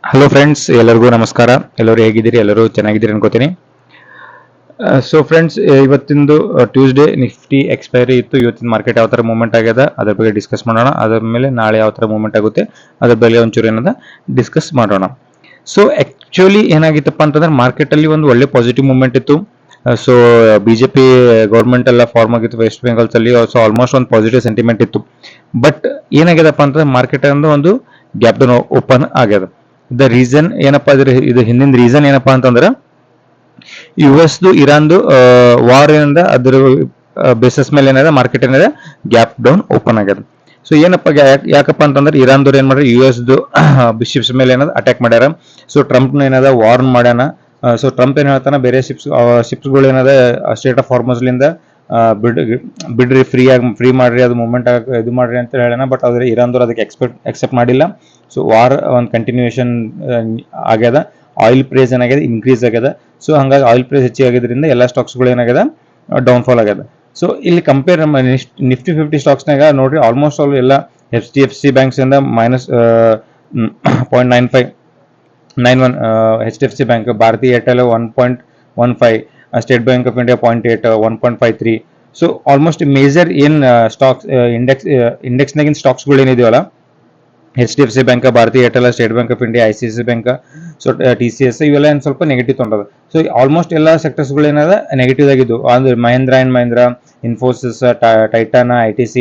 Hello friends, ಎಲ್ಲರಿಗೂ ನಮಸ್ಕಾರ. ಎಲ್ಲರೂ ಹೇಗಿದ್ದೀರಿ? ಎಲ್ಲರೂ ಚೆನ್ನಾಗಿದ್ದೀರಿ ಅನ್ಕೋತೀನಿ. ಸೊ ಫ್ರೆಂಡ್ಸ್, ಇವತ್ತಿಂದು ಟ್ಯೂಸ್ಡೇ ನಿಫ್ಟಿ ಎಕ್ಸ್ಪೈರಿ ಇತ್ತು. ಇವತ್ತಿನ ಮಾರ್ಕೆಟ್ ಯಾವ ಥರ ಮೂವ್ಮೆಂಟ್ ಆಗ್ಯದ ಅದ್ರ ಬಗ್ಗೆ ಡಿಸ್ಕಸ್ ಮಾಡೋಣ. ಅದರ ಮೇಲೆ ನಾಳೆ ಯಾವ ಥರ ಮೂವ್ಮೆಂಟ್ ಆಗುತ್ತೆ ಅದ್ರ ಬಗ್ಗೆ ಒಂಚೂರು ಏನದ ಡಿಸ್ಕಸ್ ಮಾಡೋಣ. ಸೊ ಆಕ್ಚುಲಿ ಏನಾಗಿತ್ತಪ್ಪ ಅಂತಂದ್ರೆ ಮಾರ್ಕೆಟಲ್ಲಿ ಒಂದು ಒಳ್ಳೆ ಪಾಸಿಟಿವ್ ಮೂವ್ಮೆಂಟ್ ಇತ್ತು. ಸೊ ಬಿಜೆಪಿ ಗೌರ್ಮೆಂಟ್ ಎಲ್ಲ ಫಾರ್ಮ್ ಆಗಿತ್ತು ವೆಸ್ಟ್ ಬೆಂಗಾಲ್ಸ್ ಅಲ್ಲಿ. ಸೊ ಆಲ್ಮೋಸ್ಟ್ ಒಂದು ಪಾಸಿಟಿವ್ ಸೆಂಟಿಮೆಂಟ್ ಇತ್ತು. ಬಟ್ ಏನಾಗ್ಯದಪ್ಪ ಅಂತಂದ್ರೆ ಮಾರ್ಕೆಟ್ ಅಂದ್ರೆ ಒಂದು ಗ್ಯಾಪ್ ಡೌನ್ ಓಪನ್ ಆಗ್ಯದ. ದ ರೀಸನ್ ಏನಪ್ಪಾ ಇದು ಹಿಂದಿನ ರೀಸನ್ ಏನಪ್ಪಾ ಅಂತಂದ್ರೆ ಯು ಎಸ್ ಇರಾನ್ದು ವಾರ್ ಏನದ ಅದ್ರ ಬೇಸಸ್ ಮೇಲೆ ಏನದ ಮಾರ್ಕೆಟ್ ಏನದ ಗ್ಯಾಪ್ ಡೌನ್ ಓಪನ್ ಆಗ್ಯದ. ಸೊ ಏನಪ್ಪ ಯಾಕಪ್ಪ ಅಂತಂದ್ರೆ ಇರಾನ್ದವ್ರು ಏನ್ ಮಾಡ್ಯಾರ, ಯು ಎಸ್ ಶಿಪ್ಸ್ ಮೇಲೆ ಏನದ ಅಟ್ಯಾಕ್ ಮಾಡ್ಯಾರ. ಸೊ ಟ್ರಂಪ್ ಏನದ ವಾರ್ನ್ ಮಾಡ್ಯಾನ. ಸೊ ಟ್ರಂಪ್ ಏನ್ ಹೇಳ್ತಾನ, ಬೇರೆ ಶಿಪ್ಸ್ಗಳು ಏನದ ಸ್ಟೇಟ್ ಆಫ್ ಹಾರ್ಮೋಸ್ಲಿಂದ ಬಿಡ್ರಿ, ಫ್ರೀ ಮಾಡ್ರಿ, ಅದು ಮೂವ್ಮೆಂಟ್ ಇದು ಮಾಡ್ರಿ ಅಂತ ಹೇಳೋಣ. ಬಟ್ ಆದ್ರೆ ಇರಾನ್ದವ್ರು ಅದಕ್ಕೆ ಎಕ್ಸೆಪ್ಟ್ ಮಾಡಿಲ್ಲ. ಸೊ ವಾರ್ ಒಂದು ಕಂಟಿನ್ಯೂಷನ್ ಆಗ್ಯದ. ಆಯಿಲ್ ಪ್ರೈಸ್ ಏನಾಗಿದೆ, ಇನ್ಕ್ರೀಸ್ ಆಗ್ಯದ. ಸೊ ಹಂಗಾಗಿ ಆಯಿಲ್ ಪ್ರೈಸ್ ಹೆಚ್ಚಿಗೆ ಆಗಿದ್ರಿಂದ ಎಲ್ಲ ಸ್ಟಾಕ್ಸ್ಗಳು ಏನಾಗ್ಯದ, ಡೌನ್ಫಾಲ್ ಆಗ್ಯದ. ಸೊ ಇಲ್ಲಿ ಕಂಪೇರ್ ನಿಫ್ಟಿ 50 ಸ್ಟಾಕ್ಸ್ನಾಗ ನೋಡ್ರಿ, ಆಲ್ಮೋಸ್ಟ್ ಆಲ್ ಎಲ್ಲ HDFC ಬ್ಯಾಂಕ್ಸ್ ಇಂದ -0.9591, HDFC bank, Bharti Airtel 1.15, State Bank of India 0.8, 1.53. So almost major ಏನ್ ಸ್ಟಾಕ್ಸ್ ಇಂಡೆಕ್ಸ್ನಾಗಿನ ಸ್ಟಾಕ್ಸ್ಗಳು ಏನಿದೆಯಲ್ಲ, HDFC bank, Bharti Airtel, State Bank of India, ICICI bank, so TCS ಇವೆಲ್ಲ ಏನು ಸ್ವಲ್ಪ ನೆಗೆಟಿವ್ ತೊಗೊಂಡದ. ಸೊ ಆಲ್ಮೋಸ್ಟ್ ಎಲ್ಲ ಸೆಕ್ಟರ್ಸ್ಗಳು ಏನದ ನೆಗೆಟಿವ್ ಆಗಿದ್ದು. ಅಂದ್ರೆ Mahindra and Mahindra, Infosys, Titan, ITC,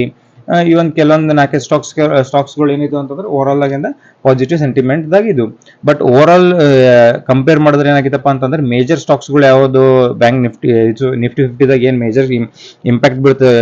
even ಕೆಲವೊಂದು 4 ಸ್ಟಾಕ್ಸ್ಗಳು ಏನಿದು ಅಂತಂದ್ರೆ ಓವರ್ ಆಲ್ ಆಗಿಂದ ಪಾಸಿಟಿವ್ ಸೆಂಟಿಮೆಂಟ್ ದಾಗಿದ್ದು. ಬಟ್ ಓವರ್ ಆಲ್ ಕಂಪೇರ್ ಮಾಡಿದ್ರೆ ಏನಾಗಿತ್ತಪ್ಪ ಅಂತಂದ್ರೆ ಮೇಜರ್ ಸ್ಟಾಕ್ಸ್ಗಳು ಯಾವುದು, ಬ್ಯಾಂಕ್ ನಿಫ್ಟಿ 50ದಾಗ ಏನು ಮೇಜರ್ ಇಂಪ್ಯಾಕ್ಟ್ ಬೀಳ್ತದೆ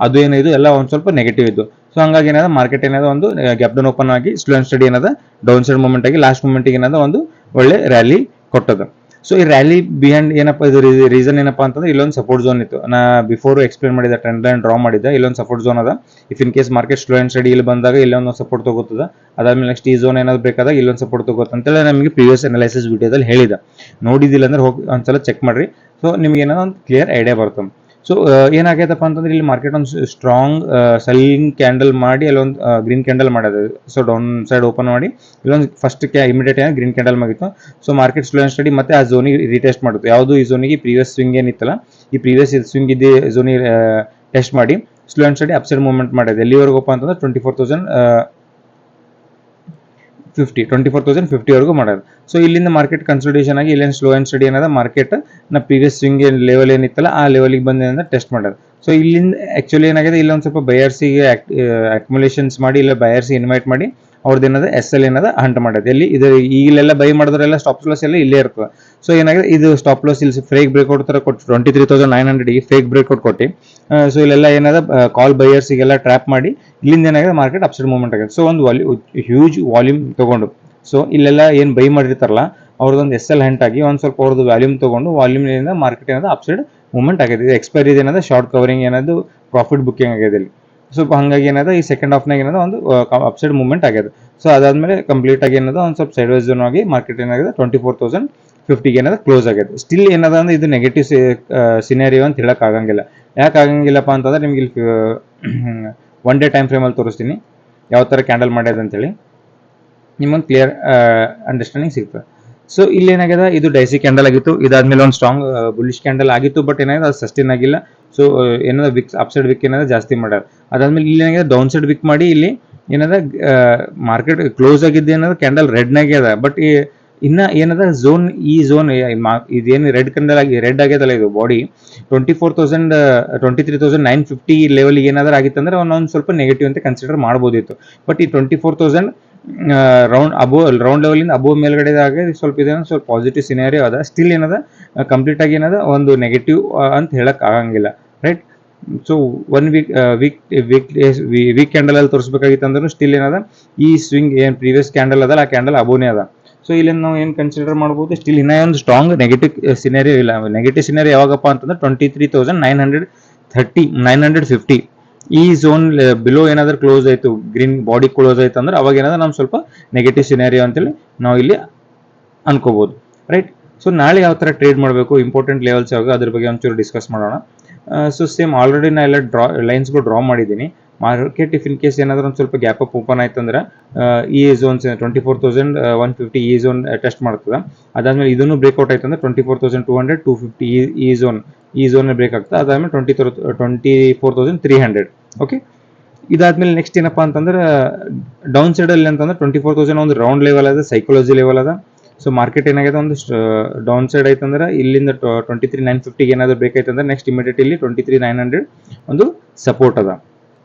ಅದು ಏನಿದು ಎಲ್ಲ ಒಂದು ಸ್ವಲ್ಪ ನೆಗೆಟಿವ್ ಇದ್ದು. ಸೊ ಹಂಗಾಗಿ ಏನದ ಮಾರ್ಕೆಟ್ ಏನದ ಒಂದು ಗ್ಯಾಪ್ ಡೌನ್ ಓಪನ್ ಆಗಿ ಸ್ಲೋ ಅಂಡ್ ಸ್ಟಡಿ ಏನದ ಡೌನ್ ಸೈಡ್ ಮೂವ್ಮೆಂಟ್ ಆಗಿ ಲಾಸ್ಟ್ ಮೂವ್ಮೆಂಟ್ ಏನದ ಒಂದು ಒಳ್ಳೆ ರ್ಯಾಲಿ ಕೊಟ್ಟದ. ಸೊ ಈ ರ್ಯಾಲಿ ಬಿಹೈಂಡ್ ಏನಪ್ಪ ಇದು ರೀಸನ್ ಏನಪ್ಪಾ ಅಂತಂದ್ರೆ ಇಲ್ಲೊಂದು ಸಪೋರ್ಟ್ ಝೋನ್ ಇತ್ತು. ನಾ ಬಿಫೋರ್ ಎಕ್ಸ್ಪ್ಲೇನ್ ಮಾಡಿದ ಟ್ರೆಂಡ್ ಲೈನ್ ಡ್ರಾ ಮಾಡಿದ್ದೆ. ಇಲ್ಲೊಂದು ಸಪೋರ್ಟ್ ಝೋನ್ ಅದ. If in case market slow and study ಇಲ್ಲಿ ಬಂದಾಗ ಇಲ್ಲೊಂದು ಸಪೋರ್ಟ್ ತಗೋತದ. ಅದಾದ್ಮೇಲೆ ನೆಕ್ಸ್ಟ್ ಈ ಝೋನ್ ಏನಾದ್ರು ಬೇಕಾದಾಗ ಇಲ್ಲೊಂದು ಸಪೋರ್ಟ್ ತಗೋತ ಅಂತೇಳಿ ನಮಗೆ ಪ್ರೀವಿಯಸ್ ಅನಾಲಿಸಿಸ್ ವಿಡಿಯೋದಲ್ಲಿ ಹೇಳಿದ. ನೋಡಿದಿಲ್ಲ ಅಂದ್ರೆ ಹೋಗಿ ಒಂದ್ಸಲ ಚೆಕ್ ಮಾಡ್ರಿ. ಸೊ ನಿಮ್ಗೆ ಏನೋ ಒಂದು ಕ್ಲಿಯರ್ ಐಡಿಯಾ ಬರ್ತದೆ. ಸೊ ಏನಾಗೈತಪ್ಪ ಅಂತಂದ್ರೆ ಇಲ್ಲಿ ಮಾರ್ಕೆಟ್ ಒಂದು ಸ್ಟ್ರಾಂಗ್ ಸೆಲ್ಲಿಂಗ್ ಕ್ಯಾಂಡಲ್ ಮಾಡಿ ಅಲ್ಲೊಂದು ಗ್ರೀನ್ ಕ್ಯಾಂಡಲ್ ಮಾಡೋದು. ಸೊ ಡೌನ್ ಸೈಡ್ ಓಪನ್ ಮಾಡಿ ಇಲ್ಲೊಂದು ಫಸ್ಟ್ ಇಮಿಡಿಯೇಟ್ ಆಗಿ ಗ್ರೀನ್ ಕ್ಯಾಂಡಲ್ ಆಗಿತ್ತು. So market slow and study ಮತ್ತೆ ಆ ಝೋನಿಗೆ ರೀಟೆಸ್ಟ್ ಮಾಡುತ್ತೆ. ಯಾವುದು ಈ ಝೋನಿಗೆ ಪ್ರೀವಿಯಸ್ ಸ್ವಿಂಗ್ ಏನಿತ್ತಲ್ಲ, ಈ ಪ್ರೀವಿಯಸ್ ಸ್ವಿಂಗ್ ಇದ್ದೇ ಝೋನಿಗೆ ಟೆಸ್ಟ್ ಮಾಡಿ slow and study upside movement ಮಾಡಿದೆ. ಎಲ್ಲಿವರೆಗಪ್ಪ ಅಂತಂದ್ರೆ 24,050 ವರೆಗೂ ಮಾಡೋದು. ಸೊ ಇಲ್ಲಿಂದ ಮಾರ್ಕೆಟ್ ಕನ್ಸಲ್ಟೇಷನ್ ಆಗಿ ಇಲ್ಲೇನು ಸ್ಲೋ ಅಂಡ್ ಸ್ಟಡಿ ಏನದ ಮಾರ್ಕೆಟ್ ಪ್ರೀವಿಯಸ್ ಸ್ವಿಂಗ್ ಲೆವೆಲ್ ಏನಿತ್ತಲ್ಲ ಆ ಲೆವೆಲ್ಗೆ ಬಂದ ಟೆಸ್ಟ್ ಮಾಡೋದು. ಸೊ ಇಲ್ಲಿಂದ ಆಕ್ಚುಲಿ ಏನಾಗಿದೆ, ಇಲ್ಲೊಂದು ಸ್ವಲ್ಪ ಬಯರ್ಸಿಗೆ ಅಕ್ಯುಮುಲೇಷನ್ಸ್ ಮಾಡಿ, ಇಲ್ಲ ಬಯರ್ಸಿಗೆ ಇನ್ವೈಟ್ ಮಾಡಿ ಅವ್ರದ್ದು ಏನದ SL ಏನದ ಹಂಟ್ ಮಾಡೋದು. ಎಲ್ಲಿ ಇದು ಈಗಲೆಲ್ಲ ಬೈ ಮಾಡಿದ್ರೆಲ್ಲ ಸ್ಟಾಪ್ ಲಾಸ್ ಎಲ್ಲ ಇಲ್ಲೇ ಇರ್ತದೆ. ಸೊ ಏನಾಗಿದೆ, ಇದು ಸ್ಟಾಪ್ ಲಾಸ್ ಇಲ್ಲಿ ಫೇಕ್ ಬ್ರೇಕ್ಔಟ್ ತರ ಕೊಟ್ಟು 23,900 ಫೇಕ್ ಬ್ರೇಕ್ಔಟ್ ಕೊಟ್ಟು, ಸೊ ಇಲ್ಲೆಲ್ಲ ಏನದ ಕಾಲ್ ಬೈಯರ್ಸಿಗೆಲ್ಲ ಟ್ರ್ಯಾಪ್ ಮಾಡಿ ಇಲ್ಲಿಂದ ಏನಾಗಿದೆ ಮಾರ್ಕೆಟ್ ಅಪ್ಸೈಡ್ ಮೂವ್ಮೆಂಟ್ ಆಗಿದೆ. ಸೊ ಒಂದು ಹ್ಯೂಜ್ ವಾಲ್ಯೂಮ್ ತಗೊಂಡು, ಸೊ ಇಲ್ಲೆಲ್ಲ ಏನು ಬೈ ಮಾಡಿರ್ತಾರಲ್ಲ ಅವ್ರದ್ದೊಂದು SL ಹಂಟ್ ಆಗಿ ಒಂದು ಸ್ವಲ್ಪ ಅವ್ರದ್ದು ವ್ಯಾಲ್ಯೂಮ್ ತಗೊಂಡು ವಾಲ್ಯೂಮ್ನಿಂದ ಮಾರ್ಕೆಟ್ ಏನದ ಅಪ್ಸೈಡ್ ಮೂವ್ಮೆಂಟ್ ಆಗಿದೆ. ಇದು ಎಕ್ಸ್ಪೈರಿ ಏನದ ಶಾರ್ಟ್ ಕವರಿಂಗ್ ಏನದು ಪ್ರಾಫಿಟ್ ಬುಕ್ಕಿಂಗ್ ಆಗಿದೆ ಇಲ್ಲಿ. ಸೊ ಹಂಗಾಗಿ ಏನದ ಈ ಸೆಕೆಂಡ್ ಹಾಫ್ನಾಗ ಏನದ ಒಂದು ಅಪ್ಸೈಡ್ ಮೂವ್ಮೆಂಟ್ ಆಗಿದೆ. ಸೊ ಅದಾದ್ಮೇಲೆ ಕಂಪ್ಲೀಟ್ ಆಗಿ ಏನದ ಒಂದು ಸ್ವಲ್ಪ ಸೈಡ್ ವೈಸ್ ಝೋನ್ ಆಗಿ ಮಾರ್ಕೆಟ್ ಏನಾಗಿದೆ 24,050 ಏನದ ಕ್ಲೋಸ್ ಆಗಿದೆ. ಸ್ಟಿಲ್ ಏನದ ಅಂದ್ರೆ ಇದು ನೆಗೆಟಿವ್ ಸಿನಾರಿಯೋ ಅಂತ ಹೇಳಕ್ ಆಗಂಗಿಲ್ಲ. ಯಾಕೆ ಆಗಂಗಿಲ್ಲಪ್ಪ ಅಂತಂದ್ರೆ ನಿಮ್ಗೆ ಇಲ್ಲಿ ಒನ್ ಡೇ ಟೈಮ್ ಫ್ರೇಮಲ್ಲಿ ತೋರಿಸ್ತೀನಿ ಯಾವ ಥರ ಕ್ಯಾಂಡಲ್ ಮಾಡ್ಯದ ಅಂತೇಳಿ ನಿಮ್ಮೊಂದು ಕ್ಲಿಯರ್ ಅಂಡರ್ಸ್ಟ್ಯಾಂಡಿಂಗ್ ಸಿಗ್ತದೆ. ಸೊ ಇಲ್ಲಿ ಏನಾಗಿದೆ, ಇದು ಡೈಸಿ ಕ್ಯಾಂಡಲ್ ಆಗಿತ್ತು. ಇದಾದ್ಮೇಲೆ ಒಂದು ಸ್ಟ್ರಾಂಗ್ ಬುಲಿಶ್ ಕ್ಯಾಂಡಲ್ ಆಗಿತ್ತು. ಬಟ್ ಏನಾಗಿದೆ, ಅದು ಸಸ್ಟೈನ್ ಆಗಿಲ್ಲ. ಸೊ ಏನದ ವಿಕ್ ಅಪ್ಸೈಡ್ ವಿಕ್ ಏನದ ಜಾಸ್ತಿ ಮಾಡ್ಯಾರ. ಅದಾದ್ಮೇಲೆ ಇಲ್ಲಿ ಏನಾಗಿದೆ, ಡೌನ್ ಸೈಡ್ ವಿಕ್ ಮಾಡಿ ಇಲ್ಲಿ ಏನದ ಮಾರ್ಕೆಟ್ ಕ್ಲೋಸ್ ಆಗಿದ್ದು ಏನದ ಕ್ಯಾಂಡಲ್ ರೆಡ್ನಾಗೆ ಅದ. ಬಟ್ ಇನ್ನ ಏನದ ಝೋನ್, ಈ ಝೋನ್ ಇದೇನು ರೆಡ್ ಆಗ್ಯದಲ್ಲ, ಇದು ಬಾಡಿ 23,950 ಲೆವೆಲ್ ಏನಾದ್ರೂ ಆಗಿತ್ತಂದ್ರೆ ಒಂದೊಂದು ಸ್ವಲ್ಪ ನೆಗೆಟಿವ್ ಅಂತ ಕನ್ಸಿಡರ್ ಮಾಡ್ಬೋದಿತ್ತು. ಬಟ್ ಈ 24,000 ರೌಂಡ್ ಲೆವೆಲಿಂದ ಅಬೋವ್ ಮೇಲ್ಗಡೆದಾಗ ಸ್ವಲ್ಪ ಇದೇನೋ ಸ್ವಲ್ಪ ಪಾಸಿಟಿವ್ ಸಿನಾರಿಯೋ ಅದ. ಸ್ಟಿಲ್ ಏನದ ಕಂಪ್ಲೀಟ್ ಆಗಿ ಏನದ ಒಂದು ನೆಗೆಟಿವ್ ಅಂತ ಹೇಳಕ್ ಆಗಂಗಿಲ್ಲ, right. So one week candle ಅಲ್ಲಿ ತೋರಿಸ್ಬೇಕಾಗಿತ್ತು ಅಂದ್ರೂ ಸ್ಟಿಲ್ ಏನದ ಈ ಸ್ವಿಂಗ್ ಏನ್ ಪ್ರೀವಿಯಸ್ ಕ್ಯಾಂಡಲ್ ಅದಲ್ಲ ಆ ಕ್ಯಾಂಡಲ್ ಅಬೋನೇ ಅದ. ಸೊ ಇಲ್ಲಿ ನಾವು ಏನು ಕನ್ಸಿಡರ್ ಮಾಡ್ಬೋದು, ಸ್ಟಿಲ್ ಇನ್ನೂ ಒಂದು ಸ್ಟ್ರಾಂಗ್ ನೆಗೆಟಿವ್ ಸಿನಾರಿಯೋ ಇಲ್ಲ. ನೆಗೆಟಿವ್ ಸಿನಾರಿಯೋ ಯಾವಾಗಪ್ಪ ಅಂತಂದ್ರೆ 23,950 ಈ ಝೋನ್ ಬಿಲೋ ಏನಾದ್ರೂ ಕ್ಲೋಸ್ ಆಯ್ತು, ಗ್ರೀನ್ ಬಾಡಿ ಕ್ಲೋಸ್ ಆಯ್ತು ಅಂದ್ರೆ ಅವಾಗ ಏನಾದ್ರೆ ನಮ್ ಸ್ವಲ್ಪ ನೆಗೆಟಿವ್ ಸಿನಾರಿಯೋ ಅಂತೇಳಿ ನಾವು ಇಲ್ಲಿ ಅನ್ಕೋಬಹುದು, ರೈಟ್. ಸೊ ನಾಳೆ ಯಾವ ತರ ಟ್ರೇಡ್ ಮಾಡಬೇಕು, ಇಂಪಾರ್ಟೆಂಟ್ ಲೆವೆಲ್ಸ್ ಯಾವಾಗ, ಅದ್ರ ಬಗ್ಗೆ ಒಂಚೂರು ಡಿಸ್ಕಸ್ ಮಾಡೋಣ. ಸೊ ಸೇಮ್ ಆಲ್ರೆಡಿ ನಾ ಎಲ್ಲ ಲೈನ್ಸ್ಗಳು ಡ್ರಾ ಮಾಡಿದ್ದೀನಿ. ಮಾರ್ಕೆಟ್ ಇಫ್ ಇನ್ ಕೇಸ್ ಏನಾದರೂ ಒಂದು ಸ್ವಲ್ಪ ಗ್ಯಾಪ್ ಅಪ್ ಓಪನ್ ಆಯ್ತು ಅಂದ್ರೆ ಈ ಝೋನ್ಸ್ 24,150 ಈ ಝೋನ್ ಟೆಸ್ಟ್ ಮಾಡ್ತದೆ. ಅದಾದ್ಮೇಲೆ ಇದನ್ನು ಬ್ರೇಕ್ಔಟ್ ಆಯ್ತು ಅಂದ್ರೆ 24,200 250 ಈ ಝೋನ್ ಬ್ರೇಕ್ ಆಗ್ತದೆ. ಅದಾದ್ಮೇಲೆ 24,300. ಓಕೆ, ಇದಾದ್ಮೇಲೆ ನೆಕ್ಸ್ಟ್ ಏನಪ್ಪಾ ಅಂತಂದ್ರೆ ಡೌನ್ ಸೈಡ್ ಅಲ್ಲಿ ಅಂತಂದ್ರೆ 24,000 ಒಂದು ರೌಂಡ್ ಲೆವೆಲ್ ಅದ, ಸೈಕಾಲಜಿ ಲೆವೆಲ್ ಅದ. ಸೊ ಮಾರ್ಕೆಟ್ ಏನಾಗಿದೆ ಒಂದು ಡೌನ್ ಸೈಡ್ ಐತಂದ್ರೆ ಇಲ್ಲಿಂದ 23,950 ಏನಾದ್ರು ಬೇಕೈತಂದ್ರೆ ನೆಕ್ಸ್ಟ್ ಇಮಿಡಿಯೇಟ್ ಇಲ್ಲಿ 23,900 ಒಂದು ಸಪೋರ್ಟ್ ಅದ.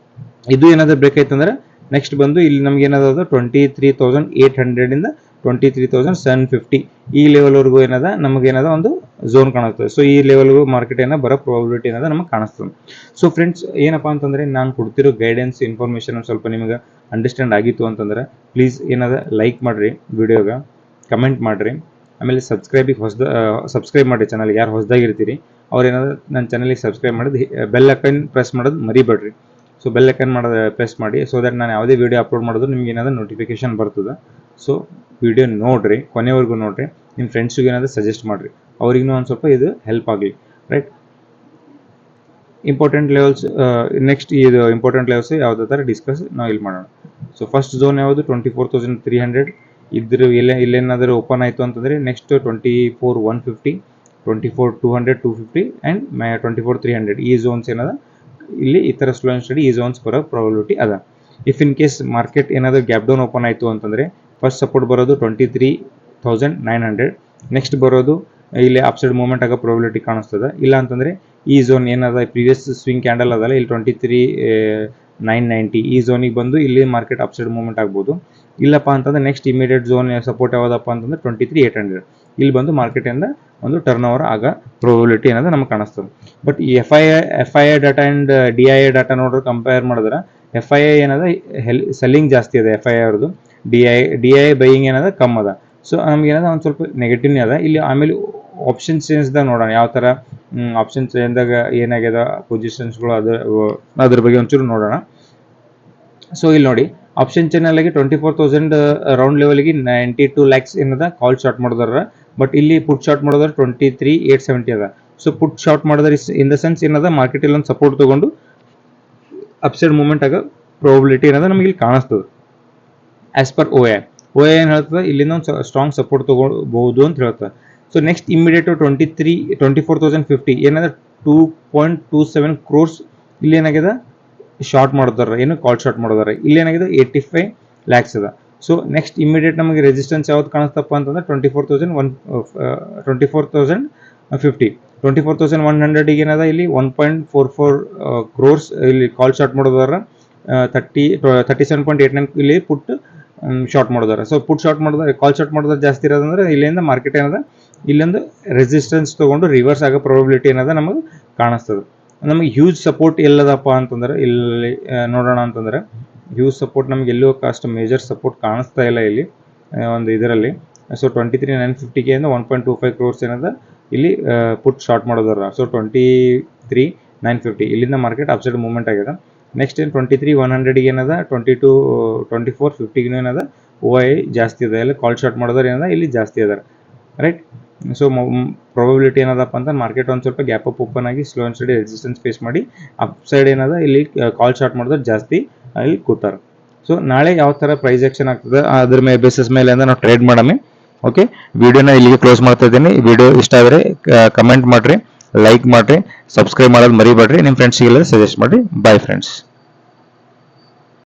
ಇದು ಏನಾದ್ರು ಬೇಕೈತಂದ್ರೆ ನೆಕ್ಸ್ಟ್ ಬಂದು ಇಲ್ಲಿ ನಮ್ಗೆ ಏನಾದ್ರು 23,800 ಇಂದ 23,750 ಈ ಲೆವೆಲ್ ವರೆಗೂ ಏನದ ನಮಗೆ ಏನದ ಒಂದು ಝೋನ್ ಕಾಣುತ್ತೆ. ಸೊ ಈ ಲೆವೆಲ್ಗೂ ಮಾರ್ಕೆಟ್ ಏನೋ ಬರೋ ಪ್ರಾಬಿಲಿಟಿ ಏನದ ನಮಗೆ ಕಾಣಿಸ್ತದೆ. ಸೊ ಫ್ರೆಂಡ್ಸ್ ಏನಪ್ಪಾ ಅಂತಂದ್ರೆ ನಾನು ಕೊಡ್ತಿರೋ ಗೈಡೆನ್ಸ್ ಇನ್ಫಾರ್ಮೇಶನ್ ಸ್ವಲ್ಪ ನಿಮಗೆ ಅಂಡರ್ಸ್ಟ್ಯಾಂಡ್ ಆಗಿತ್ತು ಅಂತಂದ್ರೆ ಪ್ಲೀಸ್ ಏನದ ಲೈಕ್ ಮಾಡ್ರಿ, ವಿಡಿಯೋಗ ಕಮೆಂಟ್ ಮಾಡ್ರಿ, ಆಮೇಲೆ ಸಬ್ಸ್ಕ್ರೈಬ್ ಮಾಡಿ ಚಾನಲ್ಗೆ. ಯಾರು ಹೊಸದಾಗಿರ್ತೀರಿ ಅವ್ರು ಏನಾದ್ರು ನನ್ನ ಚಾನಲ್ಗೆ ಸಬ್ಸ್ಕ್ರೈಬ್ ಮಾಡೋದು, ಬೆಲ್ ಐಕನ್ ಪ್ರೆಸ್ ಮಾಡೋದು ಮರಿಬೇಡ್ರಿ. ಸೊ ಬೆಲ್ ಐಕನ್ ಮಾಡೋದು ಪ್ರೆಸ್ ಮಾಡಿ, ಸೊ ದಟ್ ನಾನು ಯಾವುದೇ ವಿಡಿಯೋ ಅಪ್ಲೋಡ್ ಮಾಡೋದು ನಿಮ್ಗೆ ಏನಾದರೂ ನೋಟಿಫಿಕೇಶನ್ ಬರ್ತದೆ. ಸೊ ವಿಡಿಯೋ ನೋಡ್ರಿ, ಕೊನೆವರೆಗೂ ನೋಡ್ರಿ, ನಿಮ್ಮ ಫ್ರೆಂಡ್ಸಿಗೆ ಏನಾದರೂ ಸಜೆಸ್ಟ್ ಮಾಡಿರಿ, ಅವ್ರಿಗೂ ಒಂದು ಸ್ವಲ್ಪ ಇದು ಹೆಲ್ಪ್ ಆಗಲಿ. ರೈಟ್, ಇಂಪಾರ್ಟೆಂಟ್ ಲೆವೆಲ್ಸ್ ನೆಕ್ಸ್ಟ್ ಇದು ಇಂಪಾರ್ಟೆಂಟ್ ಲೆವೆಲ್ಸ್ ಯಾವುದೇ ಥರ ಡಿಸ್ಕಸ್ ನಾವು ಇಲ್ಲಿ ಮಾಡೋಣ. ಸೊ ಫಸ್ಟ್ ಝೋನ್ ಯಾವುದು 24,300 ಇದ್ರ ಇಲ್ಲೇನಾದರೂ ಓಪನ್ ಆಯಿತು ಅಂತಂದರೆ ನೆಕ್ಸ್ಟ್ 24,150 24,200 250 ಆ್ಯಂಡ್ 24,300 ಈ ಝೋನ್ಸ್ ಏನದ ಇಲ್ಲಿ ಈ ಥರ ಸ್ಲೋ ಆ್ಯಂಡ್ ಸ್ಟಡಿ ಈ ಝೋನ್ಸ್ ಬರೋ ಪ್ರಾಬಿಲಿಟಿ ಅದ. ಇಫ್ ಇನ್ ಕೇಸ್ ಮಾರ್ಕೆಟ್ ಏನಾದರೂ ಗ್ಯಾಪ್ ಡೌನ್ ಓಪನ್ ಆಯಿತು ಅಂತಂದರೆ ಫಸ್ಟ್ ಸಪೋರ್ಟ್ ಬರೋದು 23,900, ನೆಕ್ಸ್ಟ್ ಬರೋದು ಇಲ್ಲಿ ಅಪ್ಸೈಡ್ ಮೂವ್ಮೆಂಟ್ ಆಗೋ ಪ್ರಾಬಿಲಿಟಿ ಕಾಣಿಸ್ತದೆ. ಇಲ್ಲ ಅಂತಂದರೆ ಈ ಝೋನ್ ಏನದ ಪ್ರೀವಿಯಸ್ ಸ್ವಿಂಗ್ ಕ್ಯಾಂಡಲ್ ಅದಲ್ಲ ಇಲ್ಲಿ 23,990 ಈ ಝೋನಿಗೆ ಬಂದು ಇಲ್ಲಿ ಮಾರ್ಕೆಟ್ ಅಪ್ಸೈಡ್ ಮೂವ್ಮೆಂಟ್ ಆಗ್ಬೋದು. ಇಲ್ಲಪ್ಪ ಅಂತಂದ್ರೆ ನೆಕ್ಸ್ಟ್ ಇಮಿಡಿಯೇಟ್ ಝೋನ್ ಸಪೋರ್ಟ್ ಯಾವುದಪ್ಪ ಅಂತಂದ್ರೆ 23,800 ಇಲ್ಲಿ ಬಂದು ಮಾರ್ಕೆಟಿಂದ ಒಂದು ಟರ್ನ್ ಓವರ್ ಆಗ ಪ್ರಾಬಿಲಿಟಿ ಏನದ ನಮ್ಗೆ ಕಾಣಿಸ್ತದೆ. ಬಟ್ ಈ F I I data and DII data ನೋಡ್ರೆ ಕಂಪೇರ್ ಮಾಡಿದ್ರೆ FII ಏನದ ಸೆಲ್ಲಿಂಗ್ ಜಾಸ್ತಿ ಇದೆ FII ಅವ್ರದ್ದು, DII ಬೈಯಿಂಗ್ ಏನದ ಕಮ್ಮಿ ಅದ. ಸೊ ನಮ್ಗೆ ಏನದ ಒಂದು ಸ್ವಲ್ಪ ನೆಗೆಟಿವ್ನೇ ಅದ ಇಲ್ಲಿ. ಆಮೇಲೆ ಆಪ್ಷನ್ ಚೇಂಜ್ದಾಗ ನೋಡೋಣ ಯಾವ ಥರ ಆಪ್ಷನ್ ಚೇಂಜ್ದಾಗ ಏನಾಗ್ಯದ ಪೊಸಿಷನ್ಸ್ಗಳು ಅದ್ರ ಬಗ್ಗೆ ಒಂಚೂರು ನೋಡೋಣ. ಸೊ ಇಲ್ಲಿ ನೋಡಿ ಆಪ್ಷನ್ ಚಾನಲ್ಗೆ 24,000 ರೌಂಡ್ ಲೆವೆಲ್ಗೆ 92 lakhs ಏನದ ಕಾಲ್ ಶಾರ್ಟ್ ಮಾಡಿದಾರ. ಬಟ್ ಇಲ್ಲಿ ಪುಟ್ ಶಾರ್ಟ್ ಮಾಡಿದ್ರೆ 23,870 ಅದ. ಸೊ ಪುಟ್ ಶಾರ್ಟ್ ಮಾಡಿದ್ರೆ ಇನ್ ದ ಸೆನ್ಸ್ ಏನದ ಮಾರ್ಕೆಟ್ ಇಲ್ಲಿ ಒಂದು ಸಪೋರ್ಟ್ ತಗೊಂಡು ಅಪ್ಸೈಡ್ ಮೂವ್ಮೆಂಟ್ ಆಗೋ ಪ್ರಾಬಿಲಿಟಿ ಏನದ ನಮಗೆ ಇಲ್ಲಿ ಕಾಣಿಸ್ತದೆ. ಆಸ್ ಪರ್ OI ಏನು ಹೇಳ್ತದೆ ಇಲ್ಲಿಂದ ಒಂದು ಸ್ಟ್ರಾಂಗ್ ಸಪೋರ್ಟ್ ತಗೋಬಹುದು ಅಂತ ಹೇಳ್ತದೆ. ಸೊ ನೆಕ್ಸ್ಟ್ ಇಮಿಡಿಯೇಟ್ 24,050 ಏನಂದ್ರೆ 2.27 crores ಇಲ್ಲಿ ಏನಾಗಿದೆ ಶಾರ್ಟ್ ಮಾಡಿದಾರೆ, ಏನು ಕಾಲ್ ಶಾರ್ಟ್ ಮಾಡಿದಾರೆ. ಇಲ್ಲಿ ಏನಾಗಿದೆ 85 lakhs ಅದ. ಸೊ ನೆಕ್ಸ್ಟ್ ಇಮಿಡಿಯೇಟ್ ನಮಗೆ ರೆಸಿಸ್ಟೆನ್ಸ್ ಯಾವ್ದು ಕಾಣಿಸ್ತಪ್ಪ ಅಂತಂದ್ರೆ 24,150 24,100 ಏನದ ಇಲ್ಲಿ 1.44 crores ಇಲ್ಲಿ ಕಾಲ್ ಶಾರ್ಟ್ ಮಾಡಿದಾರೆ. 37.89 ಇಲ್ಲಿ ಪುಟ್ ಶಾರ್ಟ್ ಮಾಡಿದಾರೆ. ಸೊ ಪುಟ್ ಶಾರ್ಟ್ ಮಾಡಿದ್ರೆ ಕಾಲ್ ಶಾರ್ಟ್ ಮಾಡಿದ್ರೆ ಜಾಸ್ತಿ ಇರೋದಂದ್ರೆ ಇಲ್ಲಿಂದ ಮಾರ್ಕೆಟ್ ಏನದ ಇಲ್ಲೊಂದು ರೆಸಿಸ್ಟೆನ್ಸ್ ತಗೊಂಡು ರಿವರ್ಸ್ ಆಗೋ ಪ್ರಾಬಿಲಿಟಿ ಏನದ ನಮಗೆ ಕಾಣಿಸ್ತದೆ. ನಮಗೆ ಹ್ಯೂಜ್ ಸಪೋರ್ಟ್ ಎಲ್ಲದಪ್ಪ ಅಂತಂದ್ರೆ ಇಲ್ಲಿ ನೋಡೋಣ ಅಂತಂದ್ರೆ ಹ್ಯೂಜ್ ಸಪೋರ್ಟ್ ನಮ್ಗೆ ಎಲ್ಲೂ ಅಷ್ಟು ಮೇಜರ್ ಸಪೋರ್ಟ್ ಕಾಣಿಸ್ತಾ ಇಲ್ಲ ಇಲ್ಲಿ ಒಂದು ಇದರಲ್ಲಿ. ಸೊ 23,950 ಇಂದ 1.25 crores ಏನದ ಇಲ್ಲಿ ಪುಟ್ ಶಾರ್ಟ್ ಮಾಡೋದಾರ. ಸೊ 23,950 ಇಲ್ಲಿಂದ ಮಾರ್ಕೆಟ್ ಅಪ್ಸೈಡ್ ಮೂವ್ಮೆಂಟ್ ಆಗಿದೆ. ನೆಕ್ಸ್ಟ್ ಏನು 23,100 ಏನದ 24,50 ಏನದ OI ಜಾಸ್ತಿ ಇದೆ, ಇಲ್ಲಿ ಕಾಲ್ ಶಾರ್ಟ್ ಮಾಡೋದ್ರೆ ಏನದ ಇಲ್ಲಿ ಜಾಸ್ತಿ ಅದ. ರೈಟ್, ಸೊ ಪ್ರಾಬಬಿಲಿಟಿ ಏನದಪ್ಪ ಅಂತ ಮಾರ್ಕೆಟ್ ಒಂದು ಸ್ವಲ್ಪ ಗ್ಯಾಪ್ ಅಪ್ ಓಪನ್ ಆಗಿ slow and steady resistance face ಮಾಡಿ ಅಪ್ ಸೈಡ್ ಏನದ ಇಲ್ಲಿ ಕಾಲ್ ಶಾರ್ಟ್ ಮಾಡಿದ್ರೆ ಜಾಸ್ತಿ ಇಲ್ಲಿ ಕೂತಾರೆ. ಸೊ ನಾಳೆ ಯಾವ ಥರ ಪ್ರೈಸ್ ಆಕ್ಷನ್ ಆಗ್ತದೆ ಅದ್ರ ಮೇಲೆ ಬೇಸಿಸ್ ಮೇಲೆ ನಾವು ಟ್ರೇಡ್ ಮಾಡಮಿ. ಓಕೆ, ವಿಡಿಯೋನ ಇಲ್ಲಿಗೆ ಕ್ಲೋಸ್ ಮಾಡ್ತಾ ಇದ್ದೀನಿ. ವಿಡಿಯೋ ಇಷ್ಟ ಆದರೆ ಕಮೆಂಟ್ ಮಾಡಿರಿ, ಲೈಕ್ ಮಾಡಿರಿ, ಸಬ್ಸ್ಕ್ರೈಬ್ ಮಾಡೋದು ಮರಿಬೇಡ್ರಿ, ನಿಮ್ಮ ಫ್ರೆಂಡ್ಸಿಗೆಲ್ಲ ಸಜೆಸ್ಟ್ ಮಾಡಿರಿ. Bye friends.